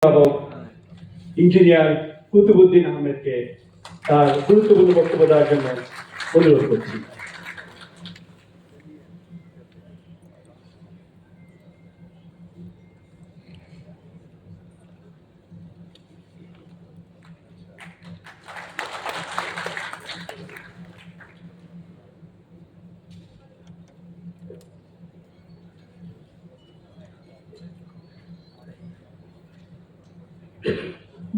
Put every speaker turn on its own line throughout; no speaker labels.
অভিভাবক ইঞ্জিনিয়ার কুতুবুদ্দিন আহমেদকে তার গুরুত্বপূর্ণ বক্তব্য দেওয়ার জন্য অনুরোধ করছি।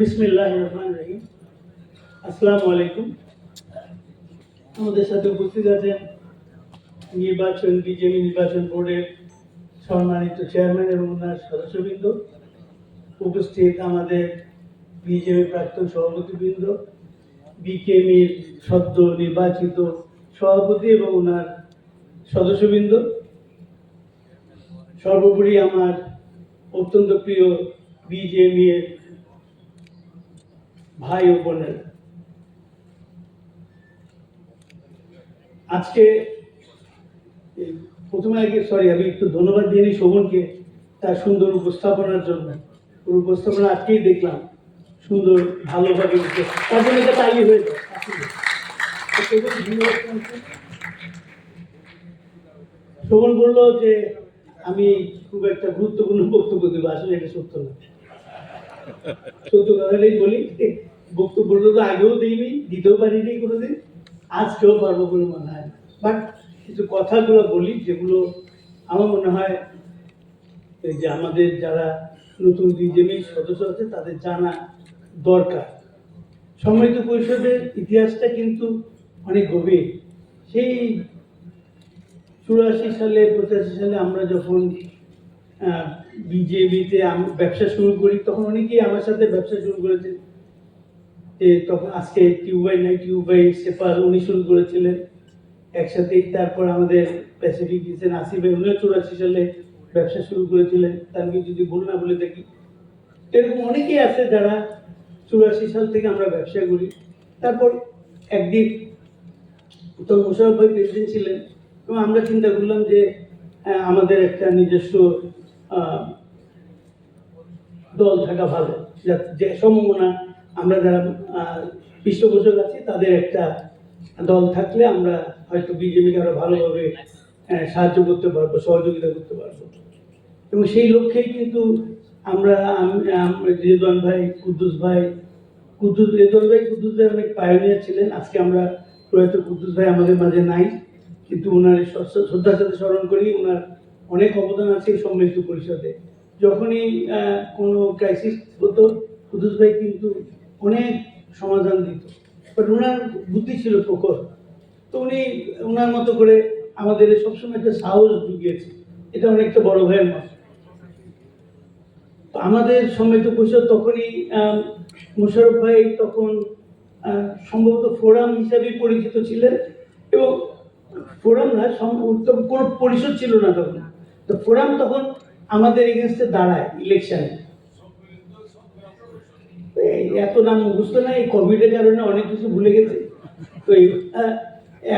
বিসমিল্লাহির রহমানির রহিম। আসসালামু আলাইকুম। আমাদের সাথে উপস্থিত আছেন বিজেপি নির্বাচন বোর্ডের সম্মানিত চেয়ারম্যান এবং ওনার সদস্যবৃন্দ, উপস্থিত আমাদের বিজেপি প্রাক্তন সভাপতিবৃন্দ, বিকেএমইর সদ্য নির্বাচিত সভাপতি এবং ওনার সদস্যবৃন্দ, সর্বোপরি আমার অত্যন্ত প্রিয় বিজেপি এর ভাই ও বোনের, আজকে প্রথমে আমি একটু ধন্যবাদ দিয়ে নিই শোভনকে তার সুন্দর উপস্থাপনার জন্য। ওর উপস্থাপনা আজকেই দেখলাম সুন্দর ভালোভাবে তার জন্য এটা তাই হয়ে যায়। শোভন বললো যে আমি খুব একটা গুরুত্বপূর্ণ বক্তব্য দেবো, আসলে এটা সত্য না। সত্য কথাটাই বলি, বক্তব্যটা তো আগেও দিইনি, দিতেও পারিনি কোনোদিন, আজকেও পারবো বলে মনে হয়। বাট কিছু কথাগুলো বলি যেগুলো আমার মনে হয় যে আমাদের যারা নতুন বিজেপির সদস্য আছে তাদের জানা দরকার। সম্মিলিত পরিষদের ইতিহাসটা কিন্তু অনেক গভীর। সেই 84 সালে 85 সালে আমরা যখন বিজেপিতে ব্যবসা শুরু করি, তখন অনেকেই আমার সাথে ব্যবসা শুরু করেছে। তখন আজকে টিউবাই সেপার উনি শুরু করেছিলেন একসাথেই। তারপর আমাদের প্যাসিফিক দিয়েছেন আসিফ ভাই, উনিও 84 সালে ব্যবসা শুরু করেছিলেন, তাকে যদি ভুল না বলে থাকি। এরকম অনেকেই আছে যারা 84 সাল থেকে আমরা ব্যবসা করি। তারপর একদিন তো মোশাররফ ভাই প্রেসিডেন্ট ছিলেন এবং আমরা চিন্তা করলাম যে আমাদের একটা নিজস্ব দল থাকা ভালো, যে সম্ভাবনা আমরা যারা পৃষ্ঠপোষক আছি তাদের একটা দল থাকলে আমরা হয়তো বিজেপিকে আরো ভালোভাবে সাহায্য করতে পারবো, সহযোগিতা করতে পারবো। এবং সেই লক্ষ্যেই কিন্তু আমরা রেদওয়ান ভাই, কুদ্দুস ভাই অনেক পায়োনিয়ার ছিলেন। আজকে আমরা প্রয়াত কুদ্দুস ভাই আমাদের মাঝে নাই, কিন্তু ওনার শ্রদ্ধার সাথে স্মরণ করি। ওনার অনেক অবদান আছে এই সম্মিলিত পরিষদে। যখনই কোনো ক্রাইসিস হতো কুদ্দুস ভাই কিন্তু অনেক সমাধান দিত, বাট ওনার বুদ্ধি ছিল প্রখর। তো উনি ওনার মতো করে আমাদের সবসময় একটা সাহস জুগিয়েছে, এটা অনেকটা বড় ভাইয়ের মতো। আমাদের সম্মিলিত পরিষদ তখনই মোশাররফ ভাই তখন সম্ভবত ফোরাম হিসাবে পরিচিত ছিলেন, এবং ফোরাম না, কোনো পরিষদ ছিল না তখন। তো ফোরাম তখন আমাদের এগেনস্টে দাঁড়ায় ইলেকশনে। এত নাম মুখস্থ না, এই কোভিডের কারণে অনেক কিছু ভুলে গেছে। তো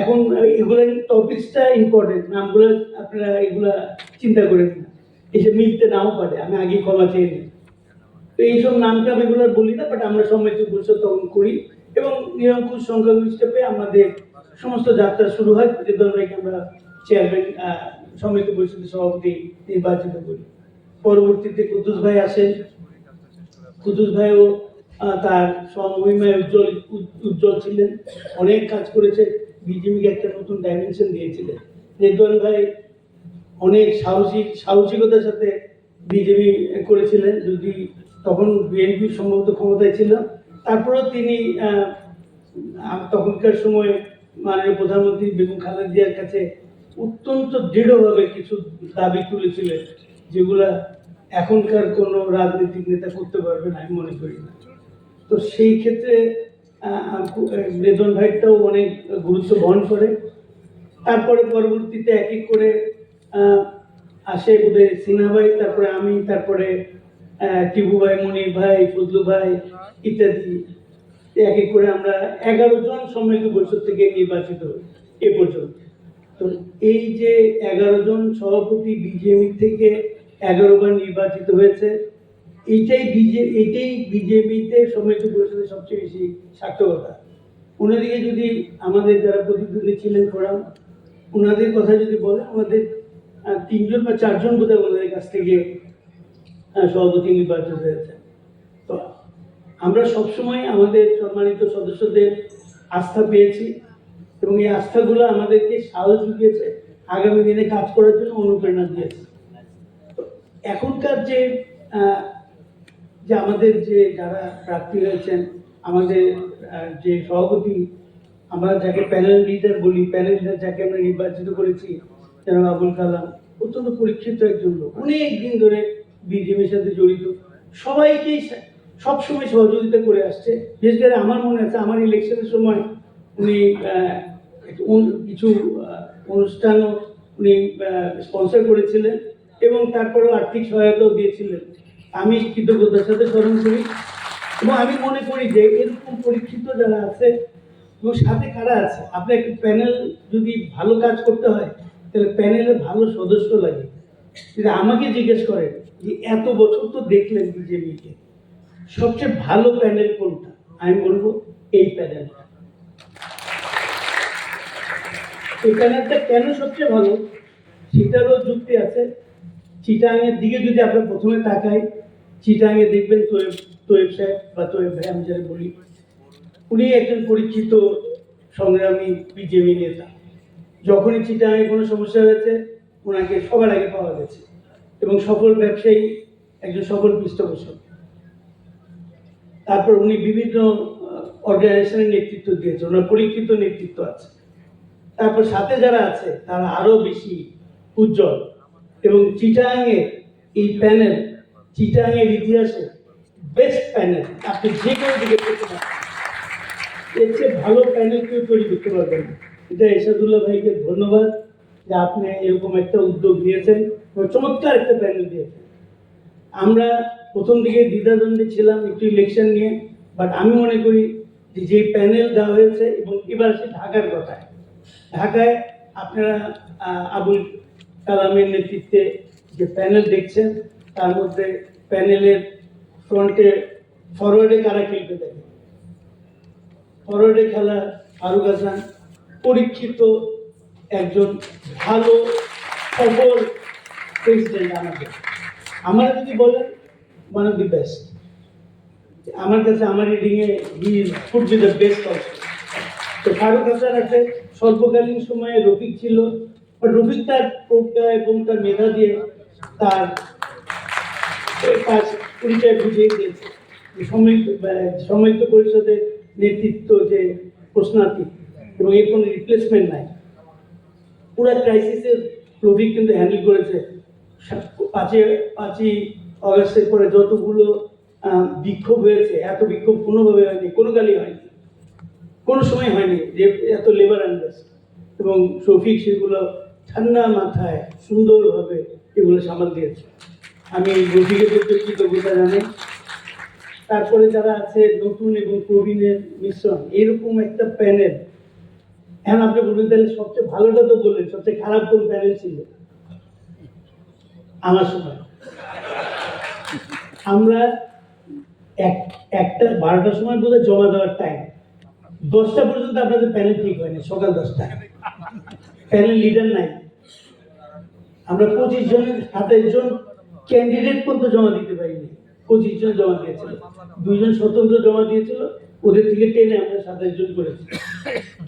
এখন এগুলো টপিকসটা ইম্পর্টেন্ট, নামগুলো আপনারা এগুলা চিন্তা করেন না, এসে মিলতে নাও পারে, আমি আগে ক্ষমা চেয়ে নিই। তো এইসব নামটা আমি এগুলো বলি না, বাট আমরা সম্মিলিত পরিষদ তখন করি এবং নিরঙ্কুশ সংখ্যাগরিষ্ঠ পেয়ে আমাদের সমস্ত যাত্রা শুরু হয়। রেদওয়ান ভাইকে আমরা চেয়ারম্যান, সম্মিলিত পরিষদের সভাপতি নির্বাচিত করি। পরবর্তীতে কুদ্দুস ভাই আসেন। কুদ্দুস ভাইও তার সমমহিমায় উজ্জ্বল ছিলেন, অনেক কাজ করেছে, বিজেপিকে একটা নতুন ডাইমেনশন দিয়েছিলেন। রেদওয়ান ভাই অনেক সাহসিকতার সাথে বিজেপি করেছিলেন, যদি তখন বিএনপি সম্ভবত ক্ষমতায় ছিল। তারপরেও তিনি তখনকার সময় মাননীয় প্রধানমন্ত্রী বেগম খালেদা জিয়ার কাছে অত্যন্ত দৃঢ়ভাবে কিছু দাবি তুলেছিলেন, যেগুলা এখনকার কোনো রাজনৈতিক নেতা করতে পারবে না, আমি মনে করি না। তো সেই ক্ষেত্রে রেদওয়ান ভাইটাও অনেক গুরুত্ব বহন করে। তারপরে পরবর্তীতে এক এক করে আসে বোধহয় সিনহা ভাই, তারপরে আমি, তারপরে টিপু ভাই, মনির ভাই, ফজলু ভাই ইত্যাদি। এক এক করে আমরা 11 জন সম্মিলিত পরিষদ থেকে নির্বাচিত হই এ পর্যন্ত। তো এই যে 11 জন সভাপতি বিজেপি থেকে 11 বার নির্বাচিত হয়েছে, এইটাই বিজেপিতে সম্মিলিত পরিষদের সবচেয়ে বেশি সার্থকতা। অন্যদিকে যদি আমাদের যারা প্রতিদ্বন্দ্বী ছিলেন ফোরাম, ওনাদের কথা যদি বলেন, আমাদের 3জন বা 4জন বোধহয় ওনাদের কাছ থেকে সভাপতি নির্বাচিত হয়েছে। তো আমরা সবসময় আমাদের সম্মানিত সদস্যদের আস্থা পেয়েছি এবং এই আস্থাগুলো আমাদেরকে সাহস জুগিয়েছে, আগামী দিনে কাজ করার জন্য অনুপ্রেরণা দিয়েছে। তো এখনকার যে আমাদের যারা প্রার্থী হয়েছেন, আমাদের যে সভাপতি, আমরা যাকে প্যানেল লিডার বলি, প্যানেল লিডার যাকে আমরা নির্বাচিত করেছি, জনাব আবুল কালাম, অত্যন্ত পরীক্ষিত একজন লোক, অনেক দিন ধরে বিজেপির সাথে জড়িত, সবাইকেই সবসময় সহযোগিতা করে আসছে। বিশেষ করে আমার মনে আছে, আমার ইলেকশনের সময় উনি কিছু অনুষ্ঠানও উনি স্পন্সর করেছিলেন এবং তারপরেও আর্থিক সহায়তাও দিয়েছিলেন। আমি কৃতজ্ঞতার সাথে স্মরণ করি এবং আমি মনে করি যে এরকম পরীক্ষিত যারা আছে এবং সাথে কারা আছে, আপনার একটা প্যানেল যদি ভালো কাজ করতে হয় তাহলে প্যানেলে ভালো সদস্য লাগে। যদি আমাকে জিজ্ঞেস করেন যে এত বছর তো দেখলেন বিজেপিকে, সবচেয়ে ভালো প্যানেল কোনটা, আমি বলবো এই প্যানেলটা। এই প্যানেলটা কেন সবচেয়ে ভালো সেটারও যুক্তি আছে। চিটাঙের দিকে যদি আমরা প্রথমে তাকাই, চিটাঙে দেখবেন তোয়েব সাহেব বা তোয়েব ভাই আমি যারা বলি, উনি একজন পরীক্ষিত সংগ্রামী বিজেপি নেতা। যখনই চিটাঙে কোনো সমস্যা হয়েছে ওনাকে সবার আগে পাওয়া গেছে এবং সফল ব্যবসায়ী, একজন সফল পৃষ্ঠপোষক। তারপর উনি বিভিন্ন অর্গানাইজেশনের নেতৃত্ব দিয়েছে, ওনার পরীক্ষিত নেতৃত্ব আছে। তারপর সাথে যারা আছে তারা আরো বেশি উজ্জ্বল এবং চিটাঙের এই প্যানেল চিটাঙের ইতিহাসে বেস্ট প্যানেল। আপনি যে কোনো দিকে করতে পারেন, এর চেয়ে ভালো প্যানেল কেউ তৈরি করতে পারবেন না। এটা এরশাদুল্লাহ ভাইকে ধন্যবাদ যে আপনি এরকম একটা উদ্যোগ নিয়েছেন, চমৎকার একটা প্যানেল দিয়েছেন। আমরা প্রথম দিকে দ্বিধাদ্বন্দ্বে ছিলাম একটু ইলেকশন নিয়ে, বাট আমি মনে করি যে প্যানেল দেওয়া হয়েছে এবং এবার সে ঢাকার কথায়, ঢাকায় আপনারা আবুল কালামের নেতৃত্বে যে প্যানেল দেখছেন, তার মধ্যে প্যানেলের ফরওয়ার্ডে কারা খেলতে দেখে, ফরওয়ার্ডে খেলা ফারুক হাসান, পরীক্ষিত একজন ভালো সফল প্রেসিডেন্ট। আমার যদি বলেন ওয়ান অফ দি বেস্ট, আমার কাছে আমার রিডিংয়ে he could be the best also. তো ফারুক হাসান একটা স্বল্পকালীন সময়ে রফিক ছিল, রফিক তার প্রজ্ঞা এবং তার মেধা দিয়ে তার পরিচয় বুঝিয়ে দিয়েছে। সম্মিলিত পরিষদের নেতৃত্ব যে প্রশ্নাতীত এবং এর কোনো রিপ্লেসমেন্ট নাই। পুরো ক্রাইসিসের রফিক কিন্তু হ্যান্ডেল করেছে। 5ই অগাস্টের পরে যতগুলো বিক্ষোভ হয়েছে, এত বিক্ষোভ কোনোভাবে হয়নি, কোনো কালই হয়নি, কোনো সময় হয়নি যে এত লেবার আনরেস্ট, এবং শফিক সেগুলো ঠান্ডা মাথায় সুন্দরভাবে এগুলো সামাল দিয়েছে। আমি রফিকের প্রতি কৃতজ্ঞতা জানাই। তারপরে যারা আছে নতুন এবং প্রবীণের মিশ্রণ, এরকম একটা প্যানেল। এখন আপনি বলবেন তাহলে সবচেয়ে ভালোটা তো বললেন, সবচেয়ে খারাপ কোন প্যানেল ছিল? আমার সময় আমরা একটা 12টার সময় বোধহয় জমা দেওয়ার টাইম, 10টা পর্যন্ত আপনাদের প্যানেল ঠিক হয়নি, সকাল 10টায় প্যানেল লিডার নাই। আমরা 25 জনের 27 জন ক্যান্ডিডেট পর্যন্ত জমা দিতে পারিনি। 25 জন জমা দিয়েছিল, 2 জন স্বতন্ত্র জমা দিয়েছিল, ওদের থেকে টেনে আমরা 27 জন করেছি।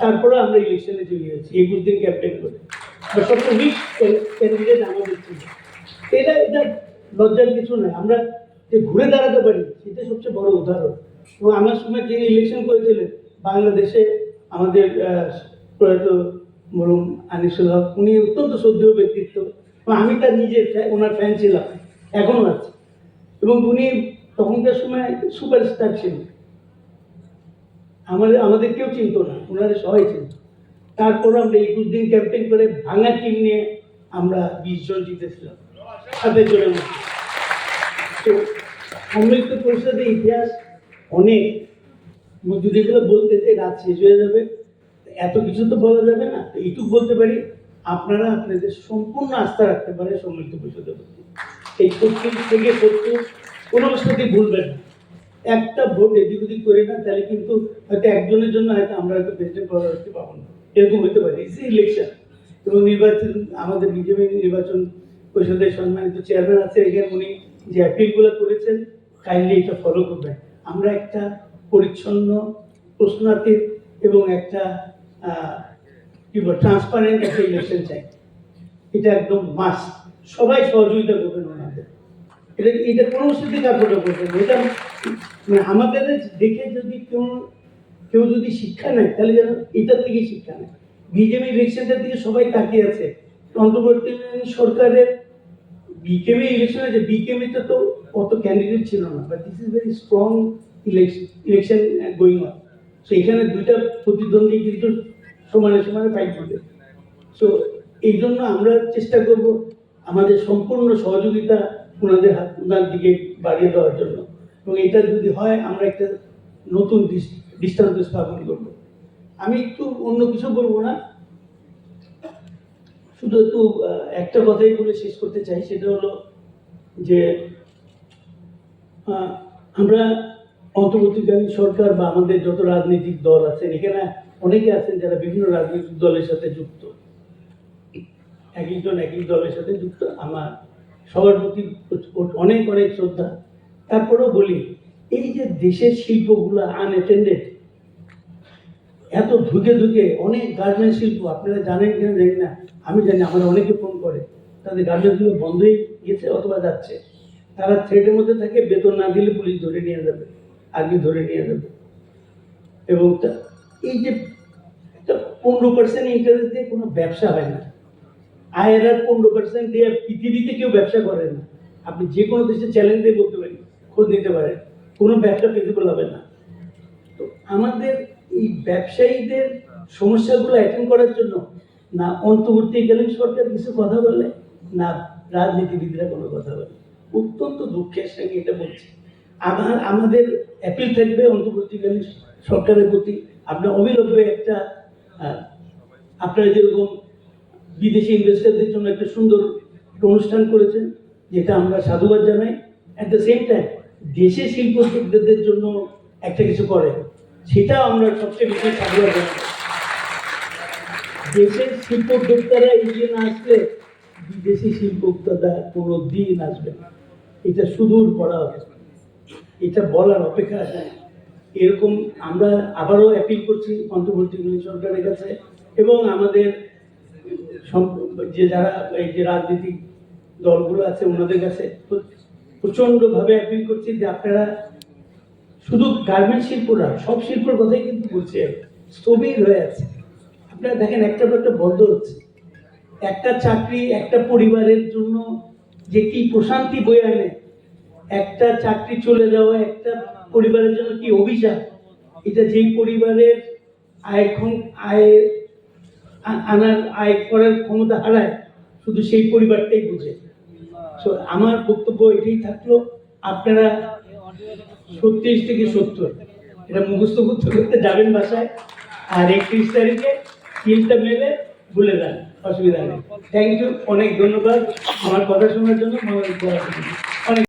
তারপরে আমরা ইলেকশনে চলে গেছি 21 দিন ক্যাম্পেইন করে। সবচেয়ে উইক ক্যান্ডিডেট আমাদের ছিল। এটা লজ্জার কিছু নয়, আমরা যে ঘুরে দাঁড়াতে পারি সেটা সবচেয়ে বড় উদাহরণ। এবং আমার সময় যিনি ইলেকশন করেছিলেন বাংলাদেশে, আমাদের প্রয়াত মরহুম আনিসুল হক, উনি অত্যন্ত শ্রদ্ধেয় ব্যক্তিত্ব এবং আমি তার নিজের ওনার ফ্যান ছিলাম, এখনও আছে। এবং উনি তখনকার সময় সুপারস্টার ছিলেন, আমাদের কেউ চিনত না, ওনারা সবাই চিনত। তারপর আমরা 21 দিন ক্যাম্পেইন করে ভাঙা টিম নিয়ে আমরা 20 জন জিতেছিলাম 27 জনের মধ্যে। তো সম্মিলিত পরিষদের ইতিহাস অনেক, যদি এগুলো বলতে যে রাত শেষ হয়ে যাবে, এত কিছু তো বলা যাবে না। এইটুকু বলতে পারি, আপনারা আপনাদের সম্পূর্ণ আস্থা রাখতে পারে সম্মিলিত পরিষদের প্রতি। এই 35 থেকে 70 কোনো সাথে ভুলবেন না। একটা ভোট এদিক ওদিক করে না, তাহলে কিন্তু হয়তো একজনের জন্য হয়তো আমরা হয়তো প্রেসিডেন্ট করতে পারবো না, এরকম হতে পারে। ইলেকশন এবং নির্বাচন, আমাদের বিজেপি নির্বাচন পরিষদের সম্মানিত চেয়ারম্যান আছে এখানে, উনি যে অ্যাপিলগুলো করেছেন কাইন্ডলি এটা ফলো করবেন। আমরা একটা পরিচ্ছন্ন, প্রশ্নাতীত এবং একটা কি বল ট্রান্সপারেন্ট একটা ইলেকশন চাই। এটা একদম মাস্ট। সবাই সহযোগিতা করবেন ওনাদের। এটা কোনো সাথে কার্যকর করবেন। এটা মানে আমাদের দেখে যদি কেউ যদি শিক্ষা নেয়, তাহলে যেন এটার থেকে শিক্ষা নেয়। বিজেপি ইলেকশনটার দিকে সবাই তাকিয়ে আছে। অন্তর্বর্তী সরকারের বিকেএমই ইলেকশন আছে, বিকেএমইতে তো অত ক্যান্ডিডেট ছিল না, but this is very strong election going on. So এখানে দুইটা প্রতিদ্বন্দ্বী কিন্তু সমানে সমানে ফাইট করবে। সো এই জন্য আমরা চেষ্টা করব আমাদের সম্পূর্ণ সহযোগিতা ওনার দিকে বাড়িয়ে দেওয়ার জন্য, এবং এটা যদি হয় আমরা একটা নতুন দৃষ্টান্ত স্থাপন করব। আমি একটু অন্য কিছু বলবো না, শুধু একটু একটা কথাই বলে শেষ করতে চাই। সেটা হলো যে আমরা অন্তর্বর্তীকালীন সরকার বা আমাদের যত রাজনৈতিক দল আছেন, এখানে অনেকে আছেন যারা বিভিন্ন রাজনৈতিক দলের সাথে যুক্ত, এক একজন এক এক দলের সাথে যুক্ত। আমার সবার প্রতি অনেক অনেক শ্রদ্ধা। তারপরেও বলি, এই যে দেশের শিল্পগুলো আনঅ্যাটেন্ডেড, এত ধুকে ধুকে অনেক গার্মেন্টস শিল্প, আপনারা জানেন কিনা জানি না, আমি জানি, আমার অনেকে ফোন করে তাদের গার্মেন্টসগুলো বন্ধ হয়ে গেছে অথবা যাচ্ছে। তারা থ্রেটের মধ্যে থাকে, বেতন না দিলে পুলিশ ধরে নিয়ে যাবে, আগে ধরে নিয়ে যাবে। এবং এই যে 15% ইন্টারেস্ট দিয়ে কোনো ব্যবসা হয় না। আয়ের 15% দিয়ে পৃথিবীতে কেউ ব্যবসা করে না। আপনি যে কোনো দেশে চ্যালেঞ্জ দিয়ে বলতে পারেন, খোঁজ নিতে পারেন, কোনো ব্যবসা ফেজিবল হবে না। তো আমাদের এই ব্যবসায়ীদের সমস্যাগুলো অ্যাটেন্ড করার জন্য না অন্তর্বর্তীকালীন সরকার কিছু কথা বলে, না রাজনীতিবিদরা কোনো কথা বলে। অত্যন্ত দুঃখের সঙ্গে এটা বলছি। আমাদের অ্যাপিল থাকবে অন্তর্বর্তীকালীন সরকারের প্রতি, আপনার অবিলম্বে একটা আপনারা যেরকম বিদেশি ইনভেস্টরদের জন্য একটা সুন্দর অনুষ্ঠান করেছেন, যেটা আমরা সাধুবাদ জানাই। অ্যাট দ্য সেম টাইম দেশে শিল্প উদ্যোক্তাদের জন্য একটা কিছু করে, সেটা আমরা সবচেয়ে বেশি সাধুবাদ জানাই। দেশের শিল্প উদ্যোক্তারা এগিয়ে না আসলে বিদেশি শিল্প উদ্যোক্তারা কোনো দিন আসবে না। এটা সুদূর পড়া হবে, এটা বলার অপেক্ষা আছে। এরকম আমরা আবারও অ্যাপিল করছি অন্তর্বর্তীকালীন সরকারের কাছে এবং আমাদের যারা এই যে রাজনৈতিক দলগুলো আছে ওনাদের কাছে প্রচন্ডভাবে অ্যাপিল করছি যে আপনারা শুধু গার্মেন্ট শিল্পরা, সব শিল্পের কথাই কিন্তু বলছে, স্থবির হয়ে আছে। আপনারা দেখেন একটা পর একটা বন্ধ হচ্ছে। একটা চাকরি একটা পরিবারের জন্য যে কি প্রশান্তি বয়ে আনে, একটা চাকরি চলে যাওয়া একটা পরিবারের জন্য কি অভিশাপ। এটা যেই পরিবারের আয় করার ক্ষমতা হারায়, শুধু সেই পরিবারটাই বুঝে। তো আমার বক্তব্য এটাই থাকলো, আপনারা 36 থেকে 70 এটা মুখস্থ করতে করতে যাবেন বাসায়, আর 31 তারিখে তিলটা মেলে ভুলে যান, অসুবিধা নেই। থ্যাংক ইউ, অনেক ধন্যবাদ আমার কথা শোনার জন্য।